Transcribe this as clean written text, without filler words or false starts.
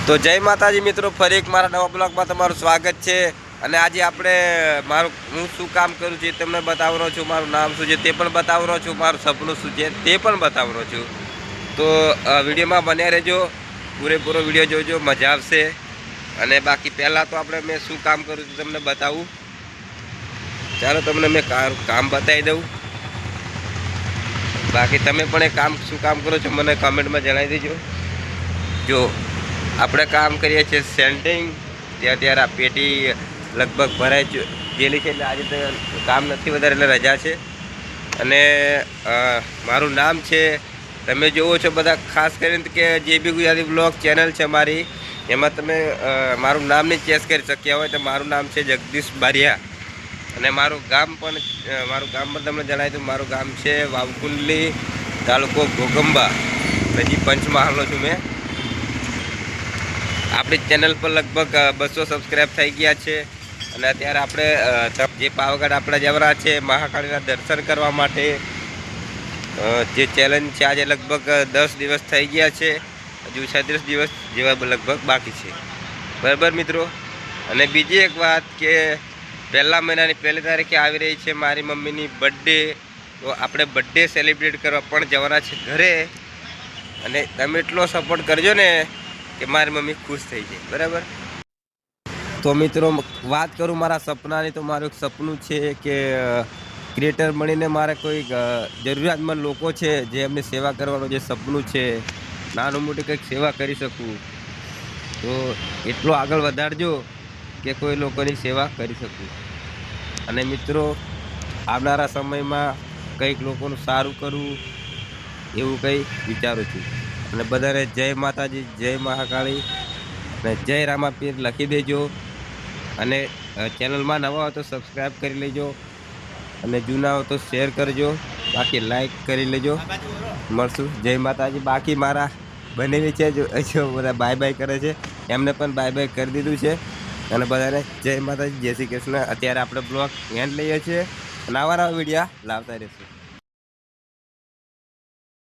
તો જય માતાજી મિત્રો, ફરી એક મારા નવા બ્લોગમાં તમારું સ્વાગત છે। અને આજે આપણે હું શું કામ કરું છું એ તમને બતાવવાનો છું, મારું નામ શું છે તે પણ બતાવવાનો છું, મારું સપનું શું છે તે પણ બતાવવાનો છું। તો વિડીયોમાં બન્યા રહેજો, પૂરેપૂરો વિડીયો જોજો, મજા આવશે। અને બાકી પહેલાં તો મેં શું કામ કરું છું તમને બતાવું, ચાલો તમને મેં કામ બતાવી દઉં। બાકી તમે પણ એ શું કામ કરો છો મને કમેન્ટમાં જણાવી દેજો। જો આપણે કામ કરીએ છીએ સેન્ટિંગ, ત્યારે આ પેટી લગભગ ભરાઈ ગયેલી છે, એટલે આજે તો કામ નથી વધારે, એટલે રજા છે। અને મારું નામ છે, તમે જોવો છો બધા, ખાસ કરીને કે જે બી ગુજરાતી બ્લોગ ચેનલ છે મારી, એમાં તમે મારું નામ નહીં ચેસ કરી શક્યા હોય તો મારું નામ છે જગદીશ બારિયા। અને મારું ગામ પણ તમને જણાવી દઉં, મારું ગામ છે વાવકુંડલી, તાલુકો ઘોગંબા, હજી પંચમહાલનો છું મેં। આપણી ચેનલ પર લગભગ 200 સબસ્ક્રાઈબ થઈ ગયા છે। અને અત્યારે આપણે જે પાવાગઢ આપણા જવરા છે મહાકાળીના દર્શન કરવા માટે, જે ચેલેન્જ છે આજે લગભગ 10 દિવસ થઈ ગયા છે, હજુ 36 દિવસ જેવા લગભગ બાકી છે, બરાબર મિત્રો। અને બીજી એક વાત કે પહેલા મહિનાની 1 તારીખે આવી રહી છે મારી મમ્મીની બર્થડે, તો આપણે બર્થડે સેલિબ્રેટ કરવા પણ જવાના છે ઘરે। અને તમે એટલો સપોર્ટ કરજો ને કે મારી મમ્મી ખુશ થઈ જાય, બરાબર। તો મિત્રો વાત કરું મારા સપનાની, તો મારું એક સપનું છે કે ક્રિએટર બનીને મારે કોઈ જરૂરિયાતમંદ લોકો છે જે એમની સેવા કરવાનું જે સપનું છે, નાનું મોટી કંઈક સેવા કરી શકું, તો એટલો આગળ વધારજો કે કોઈ લોકોની સેવા કરી શકું। અને મિત્રો આવનારા સમયમાં કંઈક લોકોનું સારું કરવું એવું કંઈ વિચારું છું। અને બધાને જય માતાજી, જય મહાકાળી અને જય રામાપીર લખી દેજો। અને ચેનલમાં નવા હોય તો સબસ્ક્રાઈબ કરી લેજો, અને જૂના હોય તો શેર કરજો, બાકી લાઈક કરી લેજો। મળશું, જય માતાજી। બાકી મારા બનેવી છે જો બધા બાય બાય કરે છે, એમને પણ બાય બાય કરી દીધું છે। અને બધાને જય માતાજી, જય શ્રી કૃષ્ણ। અત્યારે આપણે બ્લોગ એન્ડ લઈએ છીએ, અને આવા વિડીયા લાવતા રહીશું।